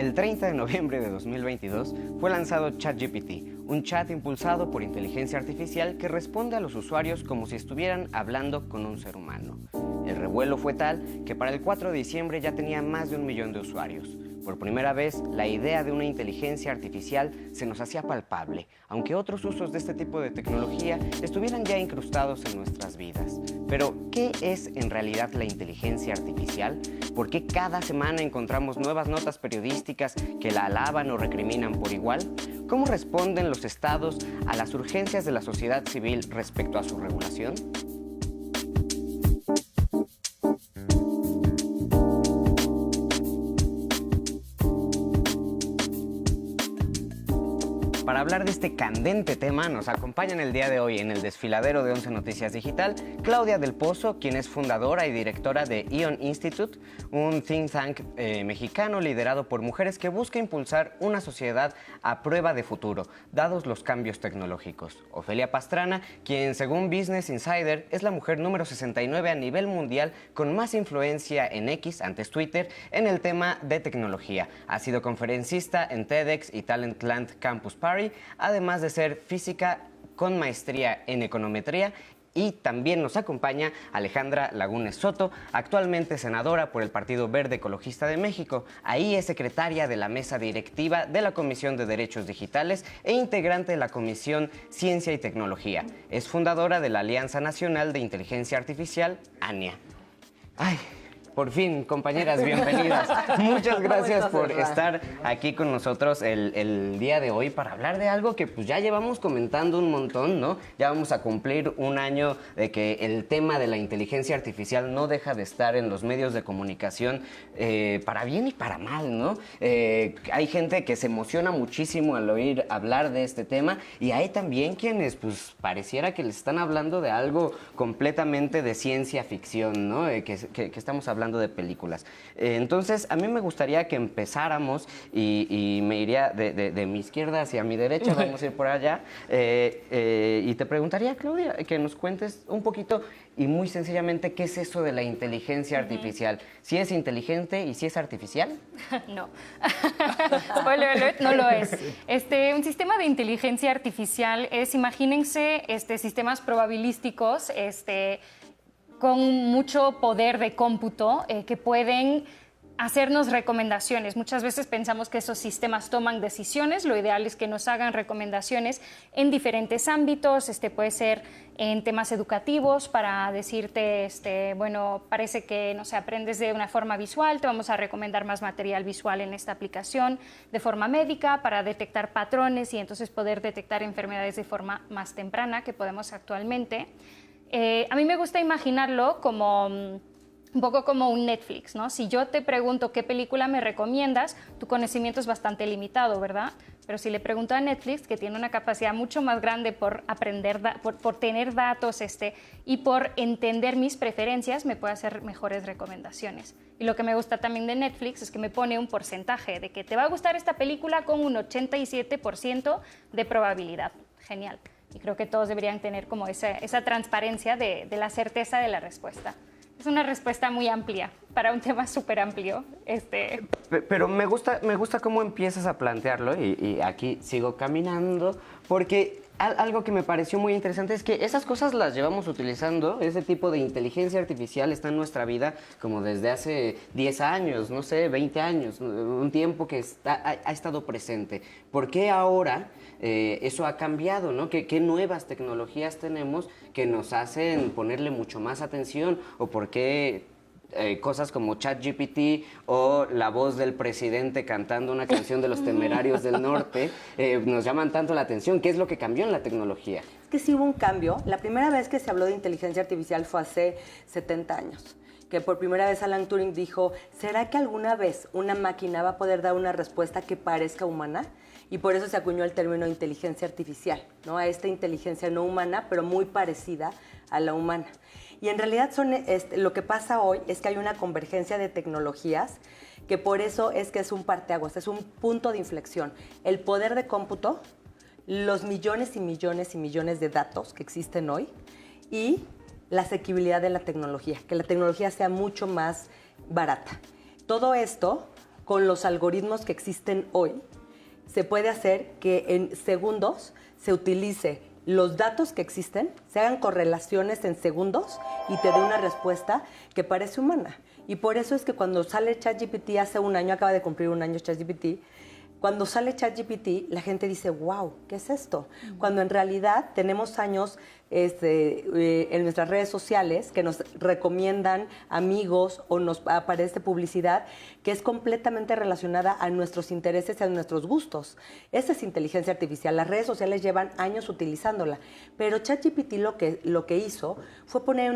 El 30 de noviembre de 2022 fue lanzado ChatGPT, un chat impulsado por inteligencia artificial que responde a los usuarios como si estuvieran hablando con un ser humano. El revuelo fue tal que para el 4 de diciembre ya tenía más de 1 millón de usuarios. Por primera vez, la idea de una inteligencia artificial se nos hacía palpable, aunque otros usos de este tipo de tecnología estuvieran ya incrustados en nuestras vidas. Pero, ¿qué es en realidad la inteligencia artificial? ¿Por qué cada semana encontramos nuevas notas periodísticas que la alaban o recriminan por igual? ¿Cómo responden los estados a las urgencias de la sociedad civil respecto a su regulación? Para hablar de este candente tema, nos acompañan el día de hoy en el desfiladero de 11 Noticias Digital, Claudia del Pozo, quien es fundadora y directora de ION Institute, un think tank mexicano liderado por mujeres que busca impulsar una sociedad a prueba de futuro, dados los cambios tecnológicos. Ofelia Pastrana, quien según Business Insider es la mujer número 69 a nivel mundial con más influencia en X, antes Twitter, en el tema de tecnología. Ha sido conferencista en TEDx y Talentland Campus Party, además de ser física con maestría en econometría. Y también nos acompaña Alejandra Lagunes Soto, actualmente senadora por el Partido Verde Ecologista de México. Ahí es secretaria de la mesa directiva de la Comisión de Derechos Digitales e integrante de la Comisión Ciencia y Tecnología. Es fundadora de la Alianza Nacional de Inteligencia Artificial, ANIA. ¡Ay! Por fin, compañeras, bienvenidas. Muchas gracias por estar aquí con nosotros el día de hoy para hablar de algo que pues ya llevamos comentando un montón, ¿no? Ya vamos a cumplir 1 año de que el tema de la inteligencia artificial no deja de estar en los medios de comunicación para bien y para mal, ¿no? Hay gente que se emociona muchísimo al oír hablar de este tema y hay también quienes pues pareciera que les están hablando de algo completamente de ciencia ficción, ¿no? Que estamos hablando de películas. Entonces, a mí me gustaría que empezáramos y me iría de mi izquierda hacia mi derecha, vamos a ir por allá, y te preguntaría, Claudia, que nos cuentes un poquito y muy sencillamente, ¿qué es eso de la inteligencia artificial? ¿Si es inteligente y si es artificial? No. Spoiler alert, no lo es. Un sistema de inteligencia artificial es, imagínense, sistemas probabilísticos, con mucho poder de cómputo que pueden hacernos recomendaciones. Muchas veces pensamos que esos sistemas toman decisiones, lo ideal es que nos hagan recomendaciones en diferentes ámbitos, puede ser en temas educativos para decirte, bueno, parece que, no sé, aprendes de una forma visual, te vamos a recomendar más material visual en esta aplicación, de forma médica para detectar patrones y entonces poder detectar enfermedades de forma más temprana que podemos actualmente. A mí me gusta imaginarlo como un poco como un Netflix, ¿no? Si yo te pregunto qué película me recomiendas, tu conocimiento es bastante limitado, ¿verdad? Pero si le pregunto a Netflix, que tiene una capacidad mucho más grande por aprender, por tener datos y por entender mis preferencias, me puede hacer mejores recomendaciones. Y lo que me gusta también de Netflix es que me pone un porcentaje de que te va a gustar esta película con un 87% de probabilidad. Genial. Y creo que todos deberían tener como esa transparencia de la certeza de la respuesta. Es una respuesta muy amplia para un tema súper amplio. Pero me gusta cómo empiezas a plantearlo y aquí sigo caminando porque algo que me pareció muy interesante es que esas cosas las llevamos utilizando, ese tipo de inteligencia artificial está en nuestra vida como desde hace 10 años, no sé, 20 años, un tiempo que ha estado presente. ¿Por qué ahora eso ha cambiado, ¿no? ¿Qué nuevas tecnologías tenemos que nos hacen ponerle mucho más atención? ¿O por qué cosas como ChatGPT o la voz del presidente cantando una canción de los Temerarios del Norte nos llaman tanto la atención? ¿Qué es lo que cambió en la tecnología? Es que sí hubo un cambio. La primera vez que se habló de inteligencia artificial fue hace 70 años. Que por primera vez Alan Turing dijo, ¿será que alguna vez una máquina va a poder dar una respuesta que parezca humana? Y por eso se acuñó el término inteligencia artificial, ¿no? A esta inteligencia no humana, pero muy parecida a la humana. Y en realidad lo que pasa hoy es que hay una convergencia de tecnologías que por eso es que es un parteaguas, es un punto de inflexión. El poder de cómputo, los millones y millones y millones de datos que existen hoy y la asequibilidad de la tecnología, que la tecnología sea mucho más barata. Todo esto con los algoritmos que existen hoy, se puede hacer que en segundos se utilice los datos que existen, se hagan correlaciones en segundos y te dé una respuesta que parece humana. Y por eso es que cuando sale ChatGPT hace un año, acaba de cumplir un año ChatGPT, cuando sale ChatGPT, la gente dice, wow, ¿qué es esto? Cuando en realidad tenemos años en nuestras redes sociales que nos recomiendan amigos o nos aparece publicidad que es completamente relacionada a nuestros intereses y a nuestros gustos. Esa es inteligencia artificial. Las redes sociales llevan años utilizándola, pero ChatGPT lo que hizo fue poner en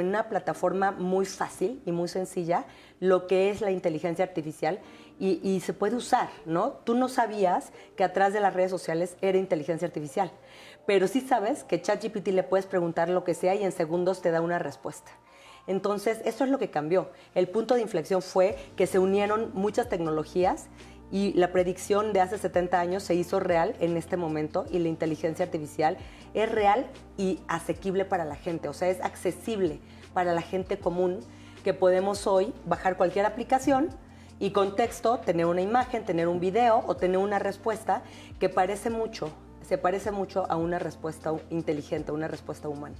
una plataforma muy fácil y muy sencilla lo que es la inteligencia artificial y se puede usar, ¿no? Tú no sabías que atrás de las redes sociales era inteligencia artificial, pero sí sabes que ChatGPT le puedes preguntar lo que sea y en segundos te da una respuesta. Entonces, eso es lo que cambió. El punto de inflexión fue que se unieron muchas tecnologías y la predicción de hace 70 años se hizo real en este momento y la inteligencia artificial es real y asequible para la gente, o sea, es accesible para la gente común que podemos hoy bajar cualquier aplicación y con texto tener una imagen, tener un video o tener una respuesta que se parece mucho a una respuesta inteligente, a una respuesta humana.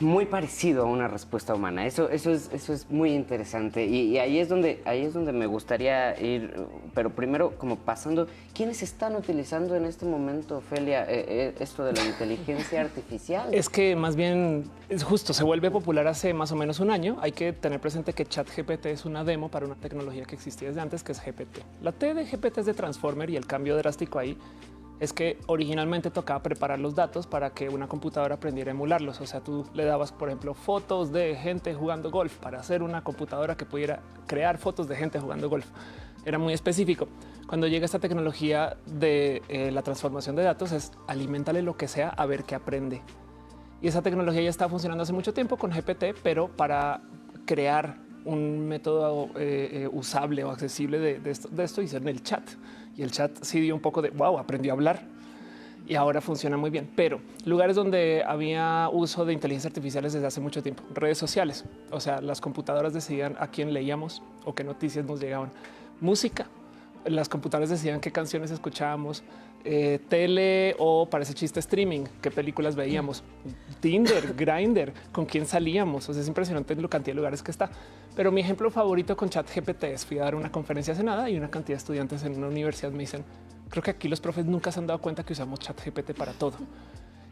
Muy parecido a una respuesta humana. Eso es muy interesante. Y ahí es donde me gustaría ir, pero primero como pasando, ¿quiénes están utilizando en este momento, Ofelia, esto de la inteligencia artificial? Es que más bien, es justo, se vuelve popular hace más o menos un año. Hay que tener presente que ChatGPT es una demo para una tecnología que existía desde antes, que es GPT. La T de GPT es de Transformer y el cambio drástico ahí es que originalmente tocaba preparar los datos para que una computadora aprendiera a emularlos. O sea, tú le dabas, por ejemplo, fotos de gente jugando golf para hacer una computadora que pudiera crear fotos de gente jugando golf. Era muy específico. Cuando llega esta tecnología de la transformación de datos, es aliméntale lo que sea a ver qué aprende. Y esa tecnología ya está funcionando hace mucho tiempo con GPT, pero para crear un método usable o accesible de esto hicieron el chat. Y el chat sí dio un poco de wow, aprendió a hablar y ahora funciona muy bien. Pero lugares donde había uso de inteligencia artificial desde hace mucho tiempo, redes sociales. O sea, las computadoras decidían a quién leíamos o qué noticias nos llegaban. Música. Las computadoras decidían qué canciones escuchábamos, tele o para ese chiste streaming, qué películas veíamos, Tinder, Grindr, con quién salíamos. O sea, es impresionante la cantidad de lugares que está. Pero mi ejemplo favorito con ChatGPT es fui a dar una conferencia hace nada y una cantidad de estudiantes en una universidad me dicen, creo que aquí los profes nunca se han dado cuenta que usamos ChatGPT para todo.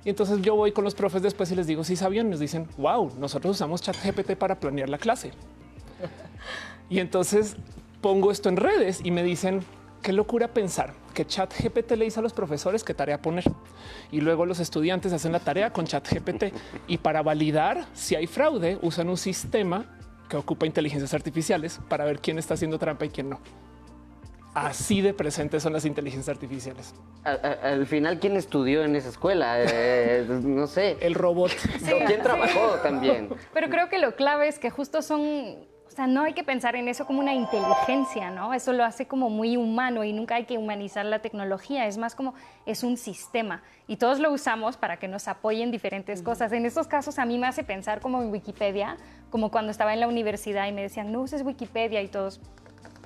Y entonces yo voy con los profes después y les digo, sí sabían, nos dicen, wow, nosotros usamos ChatGPT para planear la clase. Y entonces pongo esto en redes y me dicen, qué locura pensar que ChatGPT le dice a los profesores qué tarea poner y luego los estudiantes hacen la tarea con ChatGPT y para validar si hay fraude usan un sistema que ocupa inteligencias artificiales para ver quién está haciendo trampa y quién no. Así de presentes son las inteligencias artificiales. Al final, ¿quién estudió en esa escuela? No sé. El robot. Sí, ¿Quién trabajó también? Pero creo que lo clave es que justo son, o sea, no hay que pensar en eso como una inteligencia, ¿no? Eso lo hace como muy humano y nunca hay que humanizar la tecnología. Es más como es un sistema y todos lo usamos para que nos apoyen diferentes cosas. En estos casos a mí me hace pensar como en Wikipedia, como cuando estaba en la universidad y me decían, no uses Wikipedia y todos...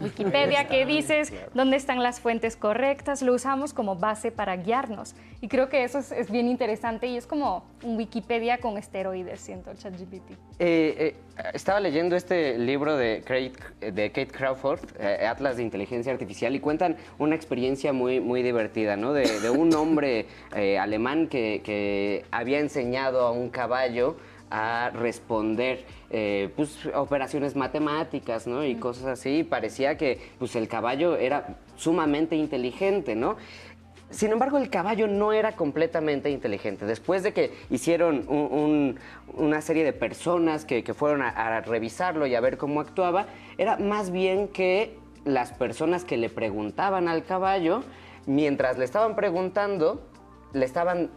Wikipedia, ¿qué dices? ¿Dónde están las fuentes correctas? Lo usamos como base para guiarnos. Y creo que eso es bien interesante y es como un Wikipedia con esteroides, siento, ChatGPT. Estaba leyendo este libro de Kate Crawford, Atlas de Inteligencia Artificial, y cuentan una experiencia muy divertida, ¿no? De un hombre alemán que había enseñado a un caballo a responder pues, operaciones matemáticas, ¿no? Y cosas así. Parecía que pues, el caballo era sumamente inteligente, ¿no? Sin embargo, el caballo no era completamente inteligente. Después de que hicieron una serie de personas que fueron a revisarlo y a ver cómo actuaba, era más bien que las personas que le preguntaban al caballo, mientras le estaban preguntando, le estaban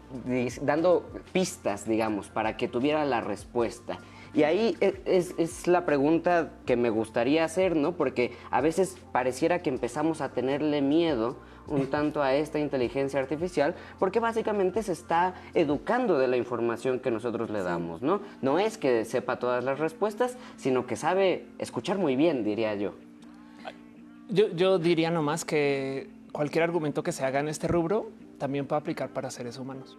dando pistas, digamos, para que tuviera la respuesta. Y ahí es la pregunta que me gustaría hacer, ¿no? Porque a veces pareciera que empezamos a tenerle miedo un tanto a esta inteligencia artificial, porque básicamente se está educando de la información que nosotros le damos, ¿no? No es que sepa todas las respuestas, sino que sabe escuchar muy bien, diría yo. Yo diría nomás que cualquier argumento que se haga en este rubro también puede aplicar para seres humanos.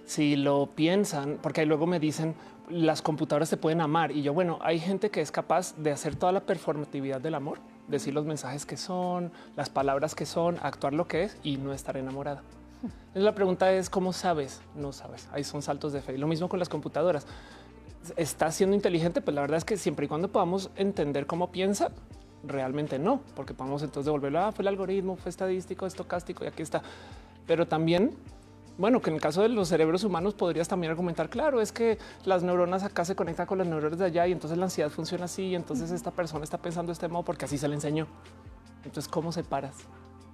Si lo piensan, porque ahí luego me dicen, las computadoras te pueden amar. Y yo, bueno, hay gente que es capaz de hacer toda la performatividad del amor, decir los mensajes que son, las palabras que son, actuar lo que es y no estar enamorada. Entonces, la pregunta es, ¿cómo sabes? No sabes. Ahí son saltos de fe. Y lo mismo con las computadoras. ¿Está siendo inteligente? Pues la verdad es que siempre y cuando podamos entender cómo piensa, realmente no, porque podemos entonces devolverlo, fue el algoritmo, fue estadístico, estocástico y aquí está. Pero también, bueno, que en el caso de los cerebros humanos podrías también argumentar, claro, es que las neuronas acá se conectan con las neuronas de allá y entonces la ansiedad funciona así y entonces esta persona está pensando de este modo porque así se le enseñó. Entonces, ¿cómo separas?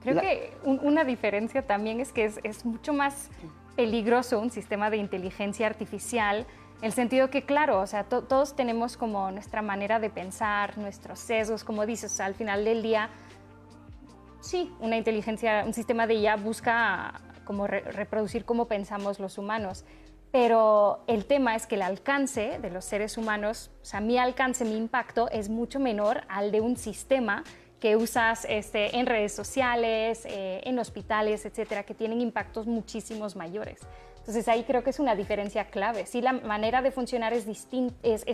Creo que una diferencia también es que es mucho más peligroso un sistema de inteligencia artificial, en el sentido que, claro, o sea, todos tenemos como nuestra manera de pensar, nuestros sesgos, como dices, o sea, al final del día, sí, una inteligencia, un sistema de IA busca como reproducir cómo pensamos los humanos, pero el tema es que el alcance de los seres humanos, o sea, mi alcance, mi impacto es mucho menor al de un sistema que usas en redes sociales, en hospitales, etcétera, que tienen impactos muchísimos mayores. Entonces ahí creo que es una diferencia clave. Sí, la manera de funcionar es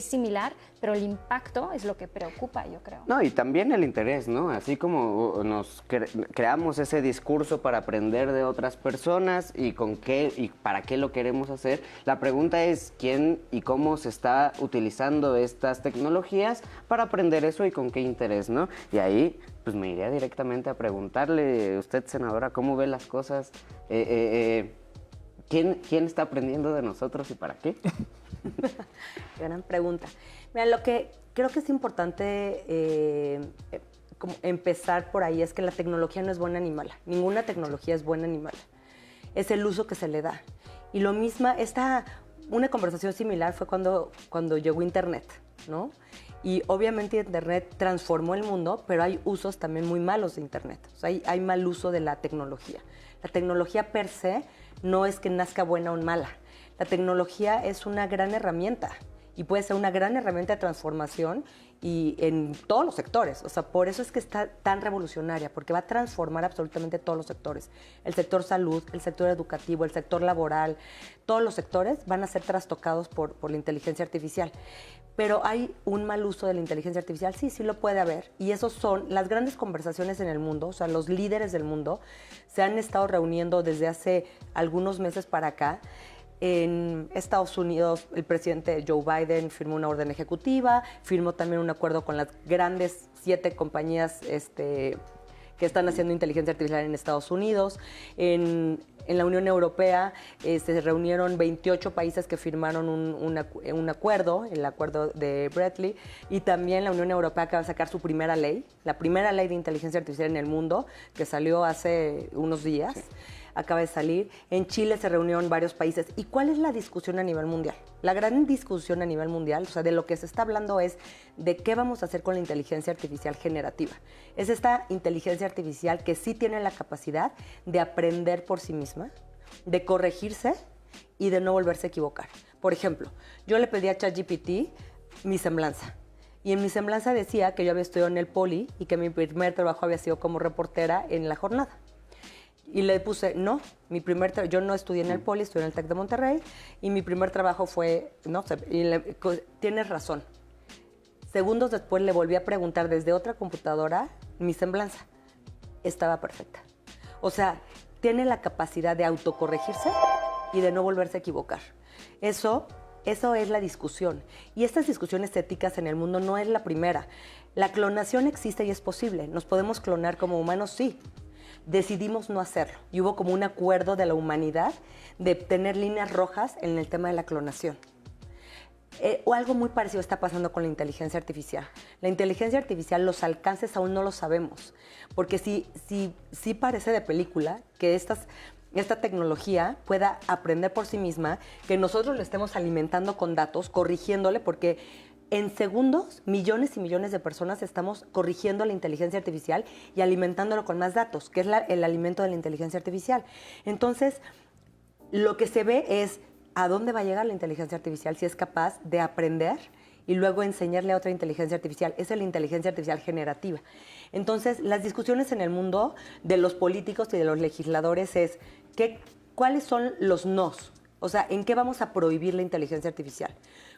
similar, pero el impacto es lo que preocupa, yo creo. No, y también el interés, ¿no? Así como nos creamos ese discurso para aprender de otras personas y con qué y para qué lo queremos hacer, la pregunta es quién y cómo se está utilizando estas tecnologías para aprender eso y con qué interés, ¿no? Y ahí pues me iría directamente a preguntarle, usted, senadora, ¿cómo ve las cosas? ¿Quién está aprendiendo de nosotros y para qué? Gran pregunta. Mira, lo que creo que es importante como empezar por ahí es que la tecnología no es buena ni mala. Ninguna tecnología es buena ni mala. Es el uso que se le da. Y lo mismo, una conversación similar fue cuando llegó Internet, ¿no? Y obviamente Internet transformó el mundo, pero hay usos también muy malos de Internet. O sea, hay mal uso de la tecnología. La tecnología per se no es que nazca buena o mala. La tecnología es una gran herramienta y puede ser una gran herramienta de transformación y en todos los sectores. O sea, por eso es que está tan revolucionaria, porque va a transformar absolutamente todos los sectores. El sector salud, el sector educativo, el sector laboral, todos los sectores van a ser trastocados por la inteligencia artificial. Pero hay un mal uso de la inteligencia artificial, sí lo puede haber. Y esos son las grandes conversaciones en el mundo, o sea, los líderes del mundo se han estado reuniendo desde hace algunos meses para acá. En Estados Unidos, el presidente Joe Biden firmó una orden ejecutiva, firmó también un acuerdo con las grandes 7 compañías que están haciendo inteligencia artificial en Estados Unidos. En la Unión Europea se reunieron 28 países que firmaron un acuerdo, el acuerdo de Brettley, y también la Unión Europea acaba de sacar su primera ley, la primera ley de inteligencia artificial en el mundo, que salió hace unos días. Sí. Acaba de salir. En Chile se reunieron varios países. ¿Y cuál es la discusión a nivel mundial? La gran discusión a nivel mundial, o sea, de lo que se está hablando es de qué vamos a hacer con la inteligencia artificial generativa. Es esta inteligencia artificial que sí tiene la capacidad de aprender por sí misma, de corregirse y de no volverse a equivocar. Por ejemplo, yo le pedí a ChatGPT mi semblanza. Y en mi semblanza decía que yo había estudiado en el Poli y que mi primer trabajo había sido como reportera en La Jornada. Y le puse, no, yo no estudié en el Poli, estudié en el TEC de Monterrey y mi primer trabajo fue, no sé, tienes razón. Segundos después le volví a preguntar desde otra computadora mi semblanza. Estaba perfecta. O sea, tiene la capacidad de autocorregirse y de no volverse a equivocar. Eso es la discusión. Y estas discusiones éticas en el mundo no es la primera. La clonación existe y es posible. ¿Nos podemos clonar como humanos? Sí. Decidimos no hacerlo y hubo como un acuerdo de la humanidad de tener líneas rojas en el tema de la clonación. O algo muy parecido está pasando con la inteligencia artificial. La inteligencia artificial, los alcances aún no los sabemos, porque sí parece de película que estas esta tecnología pueda aprender por sí misma, que nosotros le estemos alimentando con datos, corrigiéndole, porque en segundos, millones y millones de personas estamos corrigiendo la inteligencia artificial y alimentándolo con más datos, que es el alimento de la inteligencia artificial. Entonces, lo que se ve es a dónde va a llegar la inteligencia artificial si es capaz de aprender y luego enseñarle a otra inteligencia artificial. Esa es la inteligencia artificial generativa. Entonces, las discusiones en el mundo de los políticos y de los legisladores es ¿cuáles son los nos? O sea, ¿en qué vamos a prohibir la inteligencia artificial?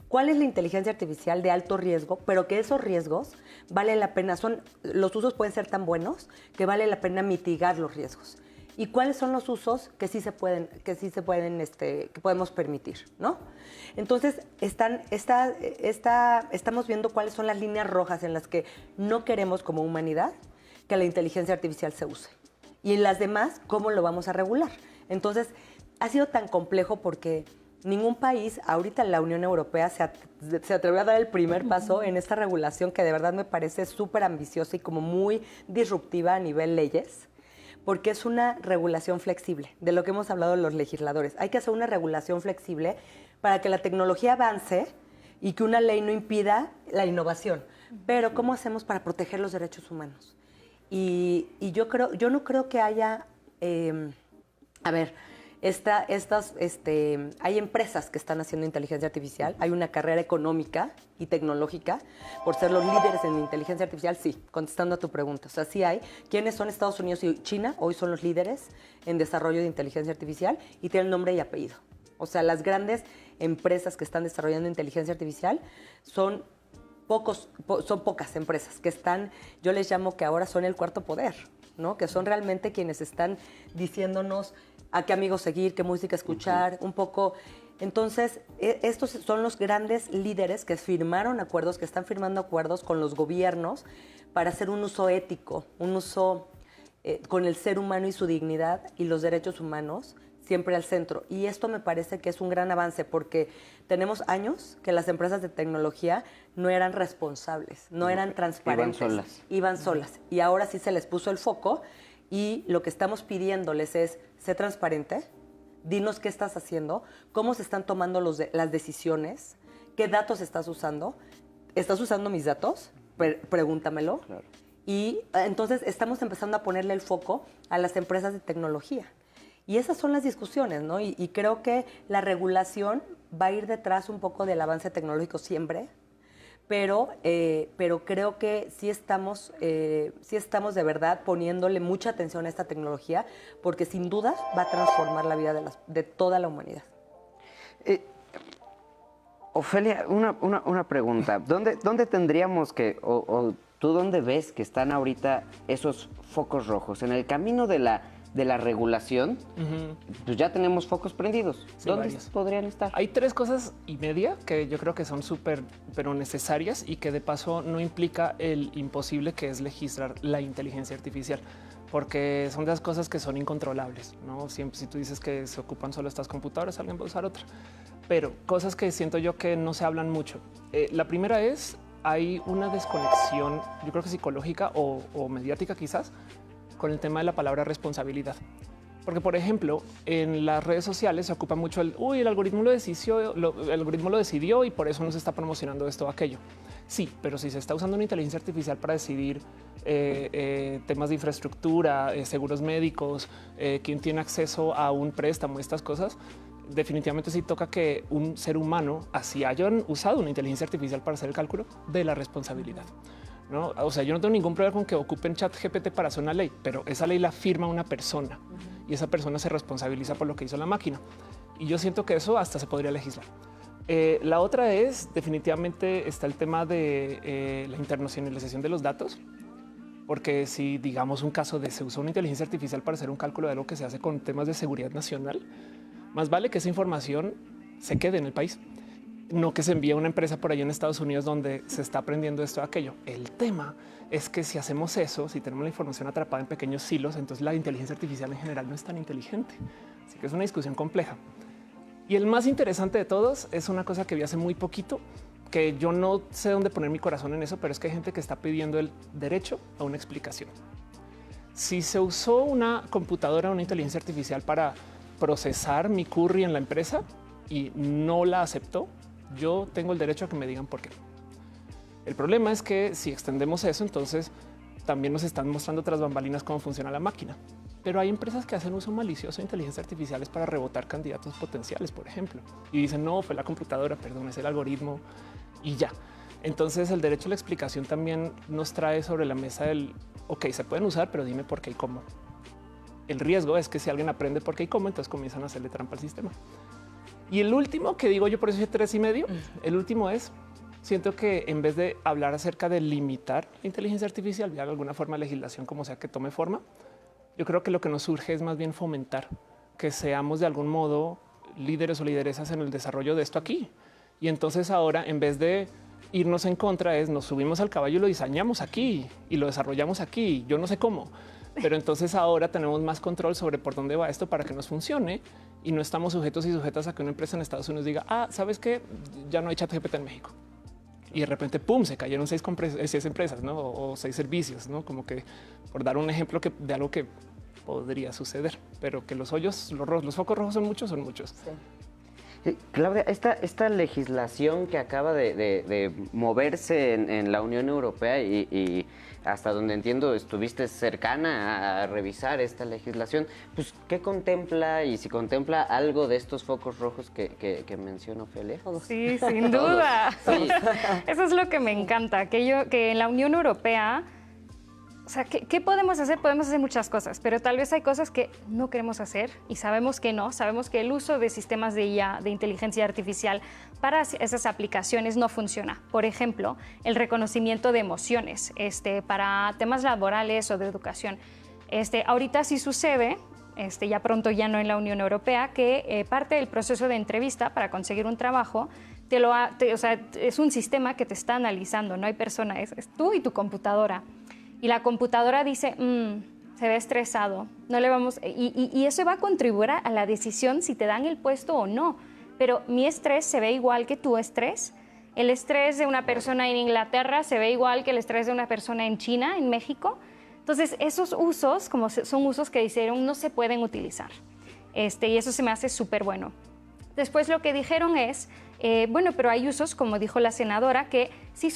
¿Cuál es la inteligencia artificial de alto riesgo, pero que esos riesgos vale la pena, los usos pueden ser tan buenos que vale la pena mitigar los riesgos? ¿Y cuáles son los usos que sí se pueden, que podemos permitir, ¿no? Entonces, estamos viendo cuáles son las líneas rojas en las que no queremos como humanidad que la inteligencia artificial se use. Y en las demás, ¿cómo lo vamos a regular? Entonces, ha sido tan complejo porque ningún país, ahorita la Unión Europea, se atrevió a dar el primer paso en esta regulación que de verdad me parece súper ambiciosa y como muy disruptiva a nivel leyes, porque es una regulación flexible, de lo que hemos hablado los legisladores. Hay que hacer una regulación flexible para que la tecnología avance y que una ley no impida la innovación. Pero ¿cómo hacemos para proteger los derechos humanos? Y yo no creo que haya... hay empresas que están haciendo inteligencia artificial, hay una carrera económica y tecnológica por ser los líderes en inteligencia artificial, sí, contestando a tu pregunta. O sea, sí hay. ¿Quiénes son Estados Unidos y China? Hoy son los líderes en desarrollo de inteligencia artificial y tienen nombre y apellido. O sea, las grandes empresas que están desarrollando inteligencia artificial son pocas empresas que están, yo les llamo que ahora son el cuarto poder, ¿no? Que son realmente quienes están diciéndonos a qué amigos seguir, qué música escuchar, un poco. Entonces, estos son los grandes líderes que firmaron acuerdos, que están firmando acuerdos con los gobiernos para hacer un uso ético, un uso con el ser humano y su dignidad y los derechos humanos siempre al centro. Y esto me parece que es un gran avance porque tenemos años que las empresas de tecnología no eran responsables, no eran transparentes. Iban solas. Y ahora sí se les puso el foco y lo que estamos pidiéndoles es, sé transparente, dinos qué estás haciendo, cómo se están tomando las decisiones, qué datos estás usando. ¿Estás usando mis datos? Pregúntamelo. Claro. Y entonces estamos empezando a ponerle el foco a las empresas de tecnología. Y esas son las discusiones, ¿no? Y creo que la regulación va a ir detrás un poco del avance tecnológico siempre, pero creo que sí estamos de verdad poniéndole mucha atención a esta tecnología, porque sin duda va a transformar la vida de toda la humanidad. Ofelia, una pregunta. ¿Dónde tendríamos que, o tú dónde ves que están ahorita esos focos rojos? En el camino de la regulación, pues ya tenemos focos prendidos. Sí, ¿dónde podrían estar? Hay 3 cosas y media que yo creo que son súper, pero necesarias y que de paso no implica el imposible que es legislar la inteligencia artificial, porque son de las cosas que son incontrolables, ¿no? Siempre si tú dices que se ocupan solo estas computadoras, alguien va a usar otra. Pero cosas que siento yo que no se hablan mucho. La primera es, hay una desconexión, yo creo que psicológica o mediática quizás, con el tema de la palabra responsabilidad. Porque, por ejemplo, en las redes sociales se ocupa mucho el algoritmo el algoritmo lo decidió y por eso no se está promocionando esto o aquello. Sí, pero si se está usando una inteligencia artificial para decidir temas de infraestructura, seguros médicos, quién tiene acceso a un préstamo, estas cosas, definitivamente sí toca que un ser humano, así hayan usado una inteligencia artificial para hacer el cálculo, de la responsabilidad. ¿No? O sea, yo no tengo ningún problema con que ocupen ChatGPT para hacer una ley, pero esa ley la firma una persona y esa persona se responsabiliza por lo que hizo la máquina. Y yo siento que eso hasta se podría legislar. La otra es, definitivamente está el tema de la internacionalización de los datos, porque si digamos un caso de se usa una inteligencia artificial para hacer un cálculo de algo que se hace con temas de seguridad nacional, más vale que esa información se quede en el país. No que se envíe a una empresa por allá en Estados Unidos donde se está aprendiendo esto o aquello. El tema es que si hacemos eso, si tenemos la información atrapada en pequeños silos, entonces la inteligencia artificial en general no es tan inteligente. Así que es una discusión compleja. Y el más interesante de todos es una cosa que vi hace muy poquito, que yo no sé dónde poner mi corazón en eso, pero es que hay gente que está pidiendo el derecho a una explicación. si se usó una computadora, una inteligencia artificial para procesar mi query en la empresa y no la aceptó, yo tengo el derecho a que me digan por qué. El problema es que si extendemos eso, entonces también nos están mostrando tras bambalinas cómo funciona la máquina. Pero hay empresas que hacen uso malicioso de inteligencias artificiales para rebotar candidatos potenciales, por ejemplo, y dicen no, fue la computadora, perdón, es el algoritmo y ya. Entonces el derecho a la explicación también nos trae sobre la mesa el ok, se pueden usar, pero dime por qué y cómo. El riesgo es que si alguien aprende por qué y cómo, entonces comienzan a hacerle trampa al sistema. Y el último que digo yo, por eso soy 3.5, el último es, siento que en vez de hablar acerca de limitar la inteligencia artificial, de alguna forma de legislación, como sea que tome forma, yo creo que lo que nos surge es más bien fomentar que seamos de algún modo líderes o lideresas en el desarrollo de esto aquí. Y entonces ahora, en vez de irnos en contra, es nos subimos al caballo y lo diseñamos aquí y lo desarrollamos aquí. Yo no sé cómo, pero entonces ahora tenemos más control sobre por dónde va esto para que nos funcione y no estamos sujetos y sujetas a que una empresa en Estados Unidos diga, ¿sabes qué? Ya no hay ChatGPT en México. Y de repente, pum, se cayeron 6 empresas, ¿no? O 6 servicios, ¿no? Como que por dar un ejemplo de algo que podría suceder, pero que los hoyos, los focos rojos son muchos, son muchos. Sí. Claudia, esta legislación que acaba de moverse en la Unión Europea y hasta donde entiendo estuviste cercana a revisar esta legislación, pues ¿qué contempla y si contempla algo de estos focos rojos que mencionó Ofelia? Sí, sin duda. Sí. Eso es lo que me encanta, que en la Unión Europea, o sea, ¿qué podemos hacer? Podemos hacer muchas cosas, pero tal vez hay cosas que no queremos hacer y sabemos que no. Sabemos que el uso de sistemas de IA, de inteligencia artificial, para esas aplicaciones no funciona. Por ejemplo, el reconocimiento de emociones para temas laborales o de educación. Ahorita sí sucede, ya pronto ya no en la Unión Europea, que parte del proceso de entrevista para conseguir un trabajo es un sistema que te está analizando, no hay persona, es tú y tu computadora. Y la computadora dice, se ve estresado, no le vamos... Y eso va a contribuir a la decisión si te dan el puesto o no. Pero mi estrés se ve igual que tu estrés. El estrés de una persona en Inglaterra se ve igual que el estrés de una persona en China, en México. Entonces, esos usos, como son usos que dijeron, no se pueden utilizar. Y eso se me hace súper bueno. Después lo que dijeron es, bueno, pero hay usos, como dijo la senadora, que sí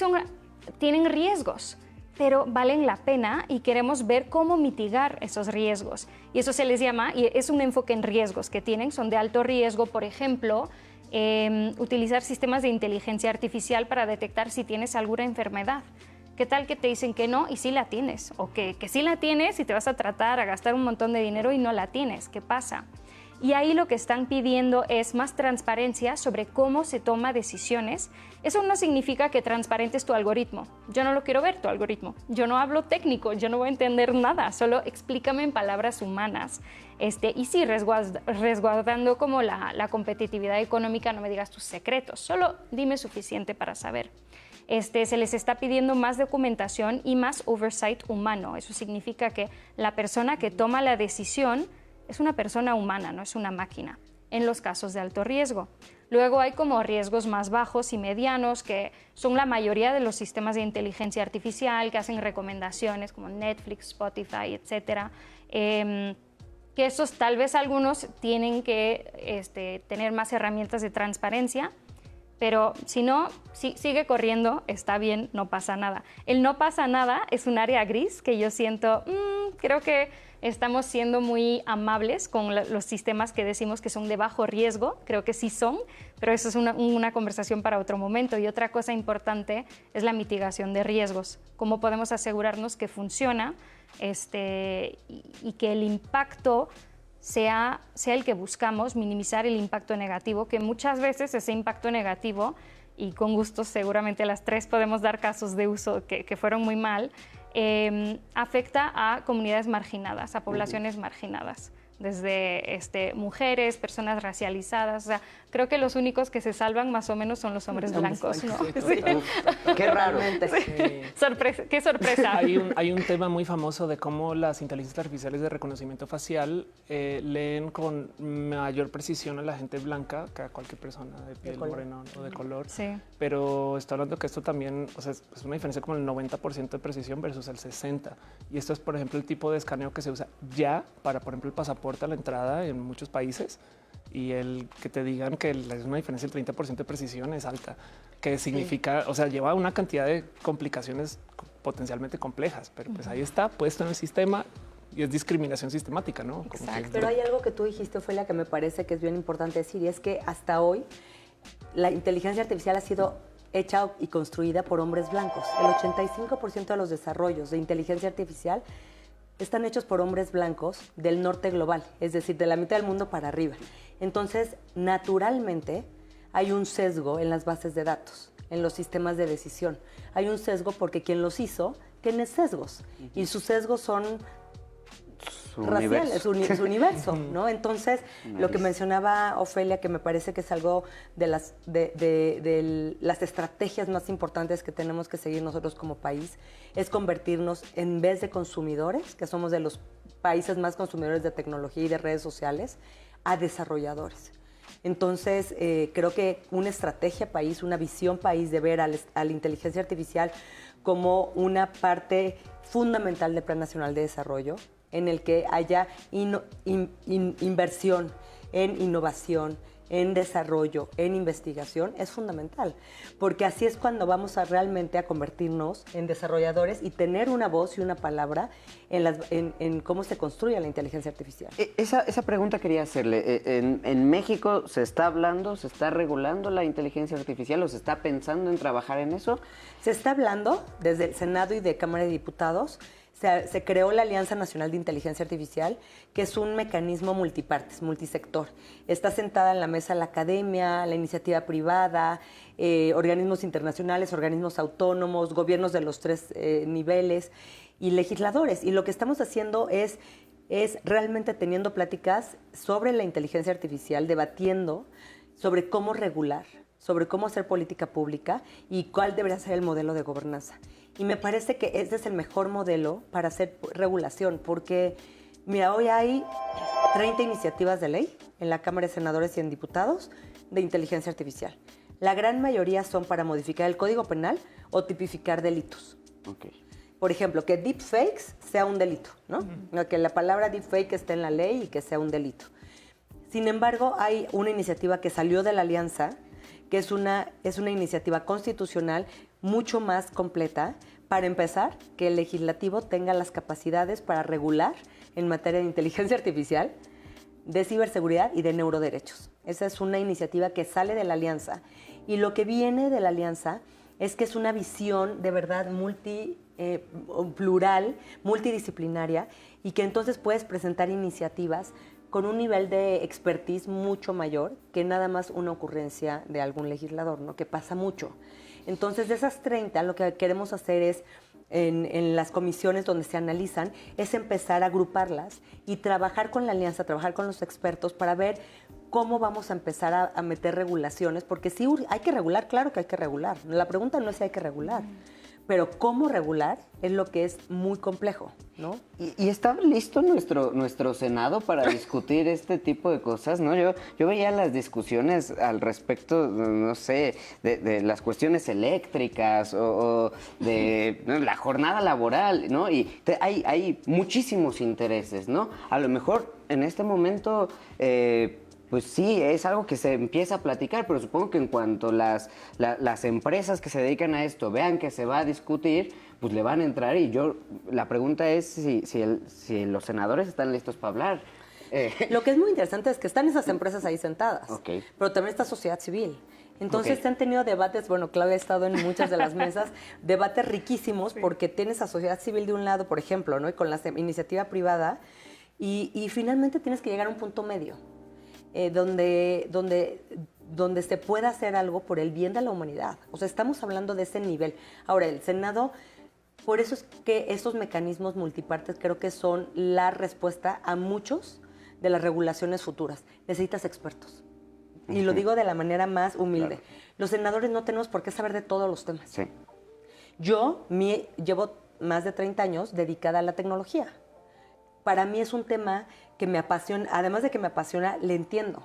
tienen riesgos, pero valen la pena y queremos ver cómo mitigar esos riesgos. Y eso se les llama, y es un enfoque en riesgos que tienen, son de alto riesgo, por ejemplo, utilizar sistemas de inteligencia artificial para detectar si tienes alguna enfermedad. ¿Qué tal que te dicen que no y sí la tienes? O que sí la tienes y te vas a tratar a gastar un montón de dinero y no la tienes. ¿Qué pasa? Y ahí lo que están pidiendo es más transparencia sobre cómo se toma decisiones. Eso no significa que transparentes tu algoritmo. Yo no lo quiero ver, tu algoritmo. Yo no hablo técnico, yo no voy a entender nada. Solo explícame en palabras humanas. Y sí, resguardando como la competitividad económica, no me digas tus secretos. Solo dime suficiente para saber. Se les está pidiendo más documentación y más oversight humano. Eso significa que la persona que toma la decisión es una persona humana, no es una máquina, en los casos de alto riesgo. Luego hay como riesgos más bajos y medianos, que son la mayoría de los sistemas de inteligencia artificial que hacen recomendaciones como Netflix, Spotify, etcétera. Que esos tal vez algunos tienen que tener más herramientas de transparencia, pero si no, sigue corriendo, está bien, no pasa nada. El no pasa nada es un área gris que yo siento, creo que estamos siendo muy amables con los sistemas que decimos que son de bajo riesgo, creo que sí son, pero eso es una conversación para otro momento. Y otra cosa importante es la mitigación de riesgos, cómo podemos asegurarnos que funciona y que el impacto sea el que buscamos, minimizar el impacto negativo, que muchas veces ese impacto negativo, y con gusto seguramente las tres podemos dar casos de uso que fueron muy mal, afecta a comunidades marginadas, a poblaciones marginadas. desde mujeres, personas racializadas. O sea, creo que los únicos que se salvan más o menos son los hombres blancos, ¿no? Sí. Qué raro. Qué sorpresa. Hay un tema muy famoso de cómo las inteligencias artificiales de reconocimiento facial leen con mayor precisión a la gente blanca que a cualquier persona de piel morena o de color. Sí. Pero está hablando que esto también, o sea, es una diferencia como el 90% de precisión versus el 60%. Y esto es, por ejemplo, el tipo de escaneo que se usa ya para, por ejemplo, el pasaporte a la entrada en muchos países. Y el que te digan que es una diferencia del 30% de precisión es alta, que significa, o sea, lleva una cantidad de complicaciones potencialmente complejas, pero pues ahí está puesto en el sistema y es discriminación sistemática, ¿no? Exacto. Pero hay algo que tú dijiste, Ofelia, que me parece que es bien importante decir, y es que hasta hoy la inteligencia artificial ha sido hecha y construida por hombres blancos. El 85% de los desarrollos de inteligencia artificial están hechos por hombres blancos del norte global, es decir, de la mitad del mundo para arriba. Entonces, naturalmente, hay un sesgo en las bases de datos, en los sistemas de decisión. Hay un sesgo porque quien los hizo tiene sesgos, y sus sesgos son raciales, su universo, ¿no? Entonces, lo que mencionaba Ofelia, que me parece que es algo de las estrategias más importantes que tenemos que seguir nosotros como país, es convertirnos, en vez de consumidores, que somos de los países más consumidores de tecnología y de redes sociales, a desarrolladores. Entonces, creo que una estrategia país, una visión país de ver a la inteligencia artificial como una parte fundamental del Plan Nacional de Desarrollo, en el que haya inversión en innovación, en desarrollo, en investigación, es fundamental, porque así es cuando vamos a realmente a convertirnos en desarrolladores y tener una voz y una palabra en cómo se construye la inteligencia artificial. Esa pregunta quería hacerle. ¿En México se está hablando, se está regulando la inteligencia artificial o se está pensando en trabajar en eso? Se está hablando desde el Senado y de Cámara de Diputados. Se creó la Alianza Nacional de Inteligencia Artificial, que es un mecanismo multipartes, multisector. Está sentada en la mesa la academia, la iniciativa privada, organismos internacionales, organismos autónomos, gobiernos de los 3 niveles y legisladores. Y lo que estamos haciendo es realmente teniendo pláticas sobre la inteligencia artificial, debatiendo sobre cómo regular, sobre cómo hacer política pública y cuál debería ser el modelo de gobernanza. Y me parece que ese es el mejor modelo para hacer regulación, porque, mira, hoy hay 30 iniciativas de ley en la Cámara de Senadores y en Diputados de inteligencia artificial. La gran mayoría son para modificar el Código Penal o tipificar delitos. Okay. Por ejemplo, que deepfakes sea un delito, ¿no? Que la palabra deepfake esté en la ley y que sea un delito. Sin embargo, hay una iniciativa que salió de la Alianza, que es una iniciativa constitucional mucho más completa, para empezar, que el legislativo tenga las capacidades para regular en materia de inteligencia artificial, de ciberseguridad y de neuroderechos. Esa es una iniciativa que sale de la Alianza. Y lo que viene de la Alianza es que es una visión de verdad plural, multidisciplinaria, y que entonces puedes presentar iniciativas con un nivel de expertise mucho mayor que nada más una ocurrencia de algún legislador, ¿no? Que pasa mucho. Entonces, de esas 30, lo que queremos hacer es, en las comisiones donde se analizan, es empezar a agruparlas y trabajar con la alianza, trabajar con los expertos para ver cómo vamos a empezar a meter regulaciones, porque sí hay que regular, claro que hay que regular. La pregunta no es si hay que regular, pero cómo regular es lo que es muy complejo, ¿no? ¿Y está listo nuestro Senado para discutir este tipo de cosas, no? Yo veía las discusiones al respecto, no sé, de las cuestiones eléctricas o de la jornada laboral, ¿no? Y hay muchísimos intereses, ¿no? A lo mejor en este momento... pues sí, es algo que se empieza a platicar, pero supongo que en cuanto las empresas que se dedican a esto vean que se va a discutir, pues le van a entrar. Y la pregunta es si los senadores están listos para hablar. Lo que es muy interesante es que están esas empresas ahí sentadas, Okay. pero también está sociedad civil. Entonces Okay. se han tenido debates, bueno, Claudia ha estado en muchas de las mesas, debates riquísimos, porque tienes a sociedad civil de un lado, por ejemplo, ¿no? Y con la iniciativa privada, y finalmente tienes que llegar a un punto medio. Donde se pueda hacer algo por el bien de la humanidad. O sea, estamos hablando de ese nivel. Ahora, el Senado, por eso es que estos mecanismos multipartes creo que son la respuesta a muchos de las regulaciones futuras. Necesitas expertos. Y lo digo de la manera más humilde. Claro. Los senadores no tenemos por qué saber de todos los temas. Sí. Yo llevo más de 30 años dedicada a la tecnología. Para mí es un tema que me apasiona, además de que me apasiona, le entiendo.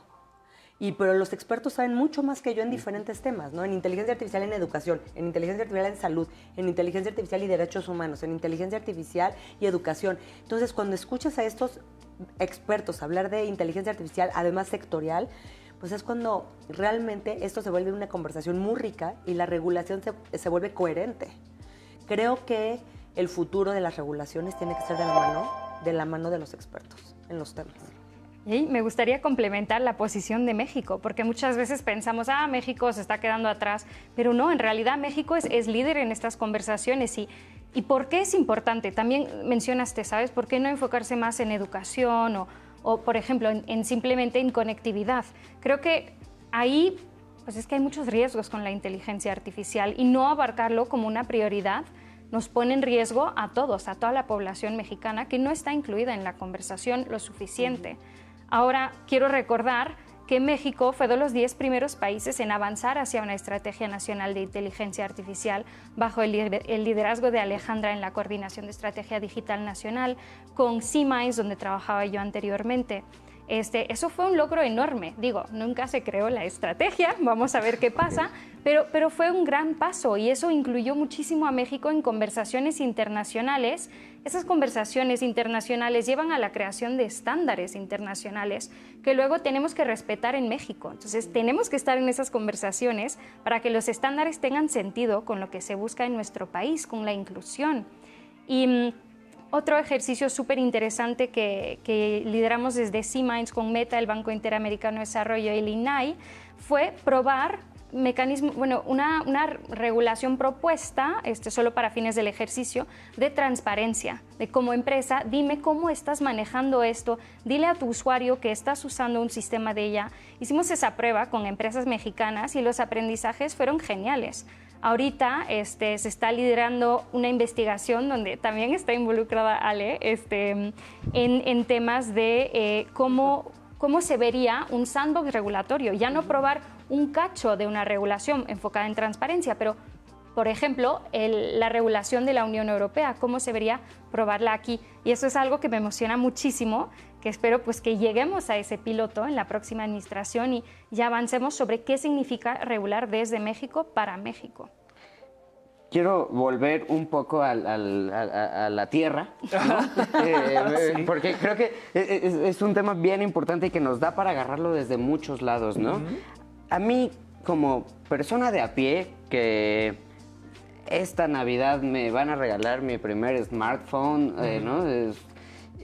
Pero los expertos saben mucho más que yo en diferentes temas, ¿no? En inteligencia artificial en educación, en inteligencia artificial en salud, en inteligencia artificial y derechos humanos, en inteligencia artificial y educación. Entonces, cuando escuchas a estos expertos hablar de inteligencia artificial, además sectorial, pues es cuando realmente esto se vuelve una conversación muy rica y la regulación se vuelve coherente. Creo que el futuro de las regulaciones tiene que ser de la mano de los expertos en los temas. Y me gustaría complementar la posición de México, porque muchas veces pensamos, México se está quedando atrás, pero no, en realidad México es líder en estas conversaciones. ¿Y por qué es importante? También mencionaste, ¿sabes? ¿Por qué no enfocarse más en educación o por ejemplo, simplemente en conectividad? Creo que ahí, pues es que hay muchos riesgos con la inteligencia artificial y no abarcarlo como una prioridad nos pone en riesgo a todos, a toda la población mexicana que no está incluida en la conversación lo suficiente. Ahora, quiero recordar que México fue de los 10 primeros países en avanzar hacia una estrategia nacional de inteligencia artificial bajo el liderazgo de Alejandra en la Coordinación de Estrategia Digital Nacional, con C-Minds, donde trabajaba yo anteriormente. Eso fue un logro enorme. Digo, nunca se creó la estrategia, vamos a ver qué pasa, pero fue un gran paso y eso incluyó muchísimo a México en conversaciones internacionales. Esas conversaciones internacionales llevan a la creación de estándares internacionales que luego tenemos que respetar en México. Entonces, tenemos que estar en esas conversaciones para que los estándares tengan sentido con lo que se busca en nuestro país, con la inclusión. Y otro ejercicio súper interesante que lideramos desde C-Minds con Meta, el Banco Interamericano de Desarrollo y el INAI, fue probar una regulación propuesta, solo para fines del ejercicio, de transparencia, de como empresa, dime cómo estás manejando esto, dile a tu usuario que estás usando un sistema de ella. Hicimos esa prueba con empresas mexicanas y los aprendizajes fueron geniales. Ahorita se está liderando una investigación donde también está involucrada Ale en temas de cómo se vería un sandbox regulatorio. Ya no probar un cacho de una regulación enfocada en transparencia, pero, por ejemplo, la regulación de la Unión Europea, cómo se vería probarla aquí. Y eso es algo que me emociona muchísimo, que espero pues que lleguemos a ese piloto en la próxima administración y ya avancemos sobre qué significa regular desde México para México. Quiero volver un poco a la tierra, ¿no? Porque creo que es un tema bien importante y que nos da para agarrarlo desde muchos lados, ¿no? A mí, como persona de a pie, que esta Navidad me van a regalar mi primer smartphone, ¿no?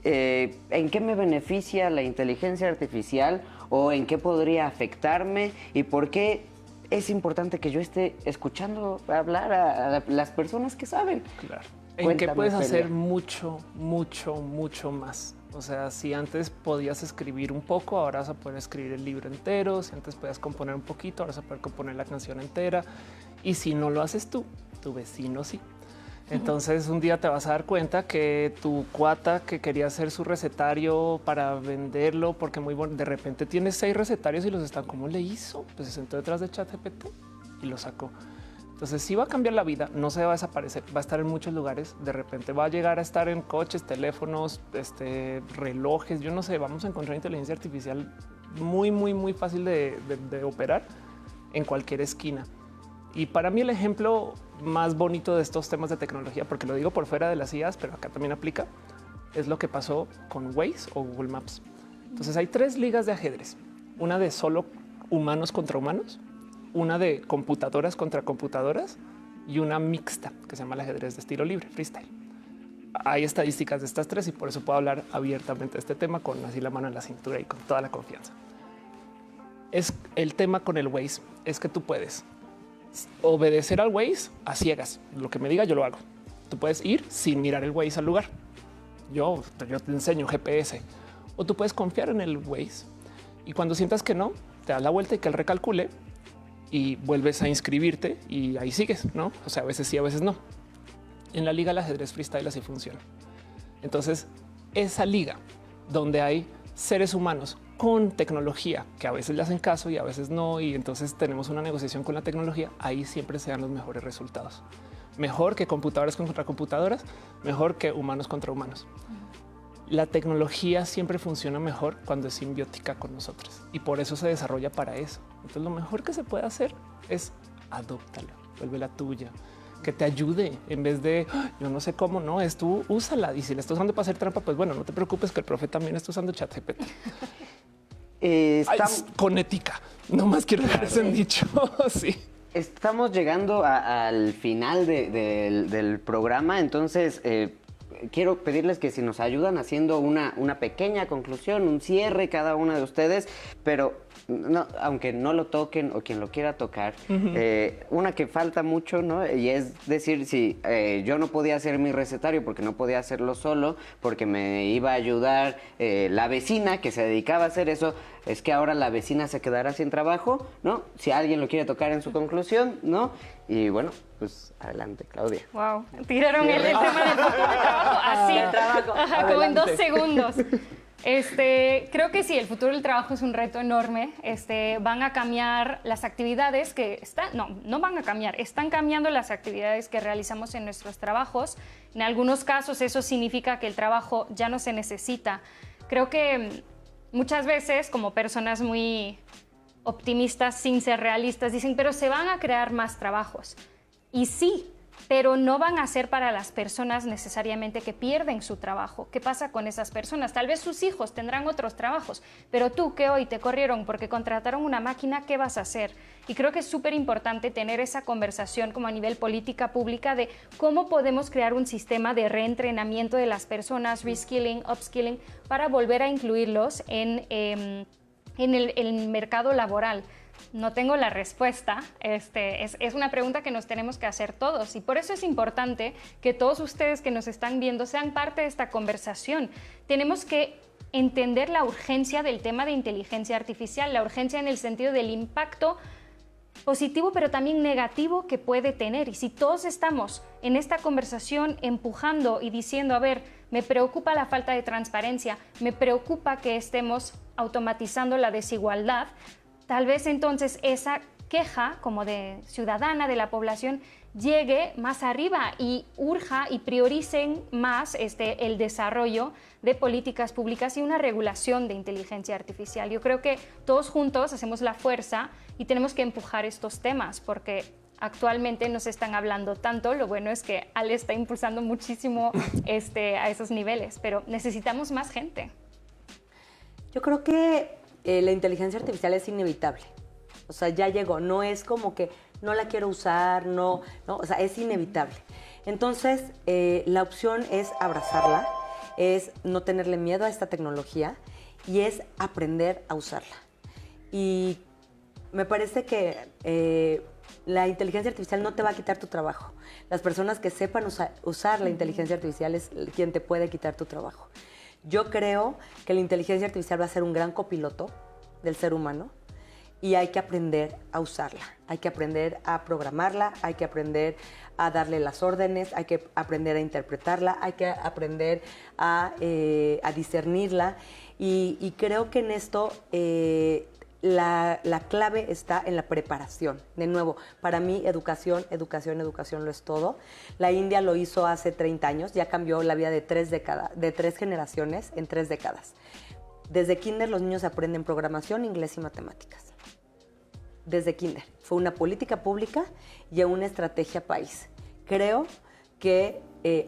¿En qué me beneficia la inteligencia artificial o en qué podría afectarme y por qué es importante que yo esté escuchando hablar a las personas que saben? Claro. En qué puedes hacer mucho, mucho, mucho más. O sea, si antes podías escribir un poco, ahora vas a poder escribir el libro entero. Si antes podías componer un poquito, ahora vas a poder componer la canción entera. Y si no lo haces tú, tu vecino sí. Entonces un día te vas a dar cuenta que tu cuata que quería hacer su recetario para venderlo, porque muy bueno, de repente tiene 6 recetarios y los están, ¿cómo le hizo? Pues se sentó detrás de ChatGPT y lo sacó. Entonces sí va a cambiar la vida, no se va a desaparecer, va a estar en muchos lugares, de repente va a llegar a estar en coches, teléfonos, relojes, yo no sé, vamos a encontrar inteligencia artificial muy, muy, muy fácil de operar en cualquier esquina. Y para mí el ejemplo más bonito de estos temas de tecnología, porque lo digo por fuera de las IAs, pero acá también aplica, es lo que pasó con Waze o Google Maps. Entonces hay 3 ligas de ajedrez, una de solo humanos contra humanos, una de computadoras contra computadoras y una mixta que se llama el ajedrez de estilo libre, freestyle. Hay estadísticas de estas 3 y por eso puedo hablar abiertamente de este tema con así la mano en la cintura y con toda la confianza. Es el tema con el Waze, es que tú puedes obedecer al Waze a ciegas. Lo que me diga yo lo hago. Tú puedes ir sin mirar el Waze al lugar. Yo te enseño GPS. O tú puedes confiar en el Waze y cuando sientas que no, te das la vuelta y que él recalcule y vuelves a inscribirte y ahí sigues, ¿no? O sea, a veces sí, a veces no. En la liga del ajedrez freestyle así funciona. Entonces, esa liga donde hay seres humanos con tecnología, que a veces le hacen caso y a veces no, y entonces tenemos una negociación con la tecnología, ahí siempre se dan los mejores resultados. Mejor que computadoras contra computadoras, mejor que humanos contra humanos. La tecnología siempre funciona mejor cuando es simbiótica con nosotros y por eso se desarrolla para eso. Entonces lo mejor que se puede hacer es adóptala, vuélvela tuya, que te ayude en vez de yo no sé cómo, no, es tú, úsala. Y si la estás usando para hacer trampa, pues bueno, no te preocupes que el profe también está usando ChatGPT. Con ética, no más quiero dejar ese dicho. Sí. Estamos llegando al final del programa, entonces quiero pedirles que si nos ayudan haciendo una pequeña conclusión, un cierre cada una de ustedes, pero no, aunque no lo toquen o quien lo quiera tocar, una que falta mucho, ¿no? Y es decir, si yo no podía hacer mi recetario porque no podía hacerlo solo, porque me iba a ayudar la vecina que se dedicaba a hacer eso, es que ahora la vecina se quedará sin trabajo, ¿no? Si alguien lo quiere tocar en su conclusión, ¿no? Y bueno, pues adelante, Claudia. Wow, tiraron el tema del trabajo así, ajá, como en 2 segundos. Creo que sí, el futuro del trabajo es un reto enorme. Van a cambiar las actividades que están, no van a cambiar, están cambiando las actividades que realizamos en nuestros trabajos. En algunos casos eso significa que el trabajo ya no se necesita. Creo que muchas veces, como personas muy optimistas sin ser realistas, dicen, pero se van a crear más trabajos. Y sí, pero no van a ser para las personas necesariamente que pierden su trabajo. ¿Qué pasa con esas personas? Tal vez sus hijos tendrán otros trabajos, pero tú que hoy te corrieron porque contrataron una máquina, ¿qué vas a hacer? Y creo que es súper importante tener esa conversación como a nivel política pública de cómo podemos crear un sistema de reentrenamiento de las personas, reskilling, upskilling, para volver a incluirlos en el mercado laboral. No tengo la respuesta, es una pregunta que nos tenemos que hacer todos y por eso es importante que todos ustedes que nos están viendo sean parte de esta conversación. Tenemos que entender la urgencia del tema de inteligencia artificial, la urgencia en el sentido del impacto positivo pero también negativo que puede tener. Y si todos estamos en esta conversación empujando y diciendo, a ver, me preocupa la falta de transparencia, me preocupa que estemos automatizando la desigualdad, tal vez entonces esa queja como de ciudadana de la población llegue más arriba y urja y prioricen más el desarrollo de políticas públicas y una regulación de inteligencia artificial. Yo creo que todos juntos hacemos la fuerza y tenemos que empujar estos temas porque actualmente no se están hablando tanto. Lo bueno es que Ale está impulsando muchísimo a esos niveles, pero necesitamos más gente. Yo creo que la inteligencia artificial es inevitable. O sea, ya llegó. No es como que no la quiero usar, no, o sea, es inevitable. Entonces, la opción es abrazarla, es no tenerle miedo a esta tecnología y es aprender a usarla. Y me parece que la inteligencia artificial no te va a quitar tu trabajo. Las personas que sepan usar la inteligencia artificial es quien te puede quitar tu trabajo. Yo creo que la inteligencia artificial va a ser un gran copiloto del ser humano y hay que aprender a usarla, hay que aprender a programarla, hay que aprender a darle las órdenes, hay que aprender a interpretarla, hay que aprender a discernirla y creo que en esto la clave está en la preparación. De nuevo, para mí educación lo es todo. La India lo hizo hace 30 años, ya cambió la vida de 3 generaciones en 3 décadas. Desde kinder los niños aprenden programación, inglés y matemáticas. Desde kinder. Fue una política pública y una estrategia país. Creo que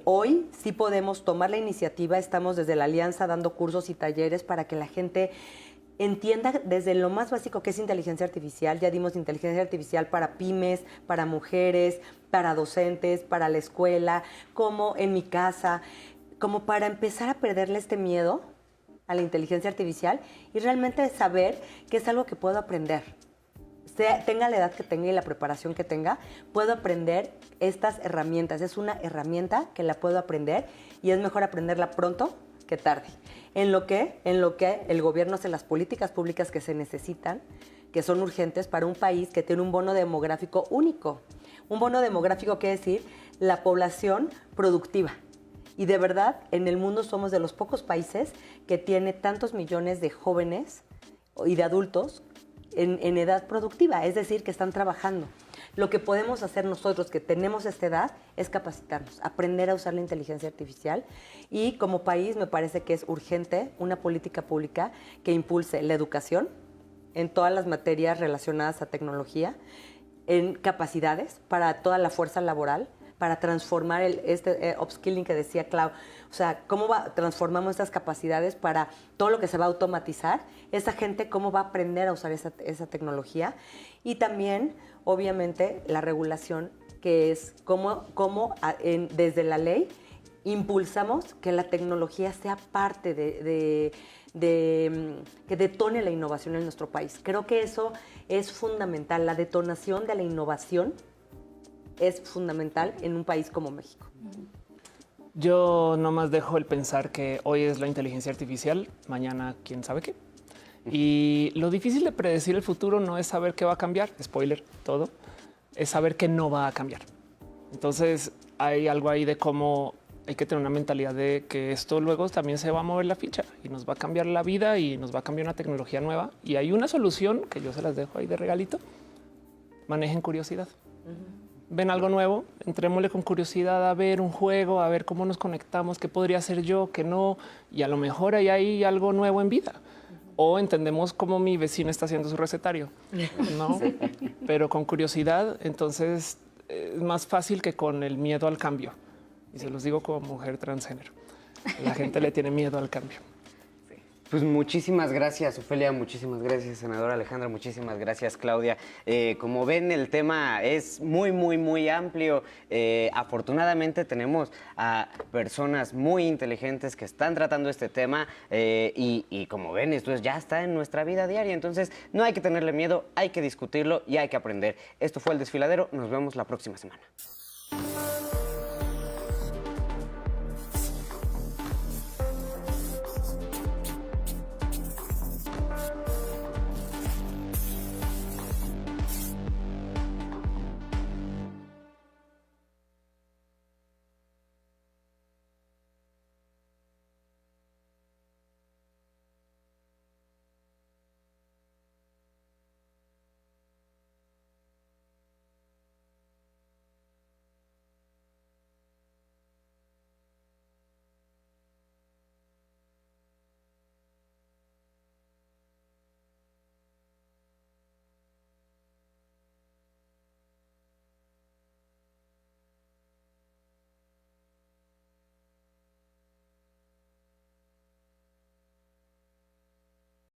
hoy sí podemos tomar la iniciativa, estamos desde la Alianza dando cursos y talleres para que la gente entienda desde lo más básico que es inteligencia artificial. Ya dimos inteligencia artificial para pymes, para mujeres, para docentes, para la escuela, como en mi casa, como para empezar a perderle este miedo a la inteligencia artificial y realmente saber que es algo que puedo aprender. Tenga la edad que tenga y la preparación que tenga, puedo aprender estas herramientas. Es una herramienta que la puedo aprender y es mejor aprenderla pronto que tarde. En lo que el gobierno hace las políticas públicas que se necesitan, que son urgentes para un país que tiene un bono demográfico único. Un bono demográfico quiere decir la población productiva. Y de verdad, en el mundo somos de los pocos países que tiene tantos millones de jóvenes y de adultos en edad productiva, es decir, que están trabajando. Lo que podemos hacer nosotros que tenemos esta edad es capacitarnos, aprender a usar la inteligencia artificial y como país me parece que es urgente una política pública que impulse la educación en todas las materias relacionadas a tecnología, en capacidades para toda la fuerza laboral, para transformar este upskilling que decía Clau. O sea, ¿cómo transformamos estas capacidades para todo lo que se va a automatizar? Esa gente, ¿cómo va a aprender a usar esa tecnología? Y también, obviamente, la regulación, que es cómo desde la ley impulsamos que la tecnología sea parte que detone la innovación en nuestro país. Creo que eso es fundamental, la detonación de la innovación es fundamental en un país como México. Yo nomás dejo el pensar que hoy es la inteligencia artificial, mañana quién sabe qué. Y lo difícil de predecir el futuro no es saber qué va a cambiar, spoiler, todo, es saber qué no va a cambiar. Entonces hay algo ahí de cómo hay que tener una mentalidad de que esto luego también se va a mover la ficha y nos va a cambiar la vida y nos va a cambiar una tecnología nueva. Y hay una solución que yo se las dejo ahí de regalito. Manejen curiosidad. Ven algo nuevo, entrémosle con curiosidad a ver un juego, a ver cómo nos conectamos, qué podría ser yo, qué no, y a lo mejor ahí hay algo nuevo en vida. O entendemos cómo mi vecino está haciendo su recetario, ¿no? Sí. Pero con curiosidad, entonces es más fácil que con el miedo al cambio. Y se los digo como mujer transgénero. La gente le tiene miedo al cambio. Pues muchísimas gracias, Ofelia, muchísimas gracias, senadora Alejandra, muchísimas gracias, Claudia. Como ven, el tema es muy amplio. Afortunadamente tenemos a personas muy inteligentes que están tratando este tema y como ven, esto ya está en nuestra vida diaria. Entonces, no hay que tenerle miedo, hay que discutirlo y hay que aprender. Esto fue El Desfiladero. Nos vemos la próxima semana.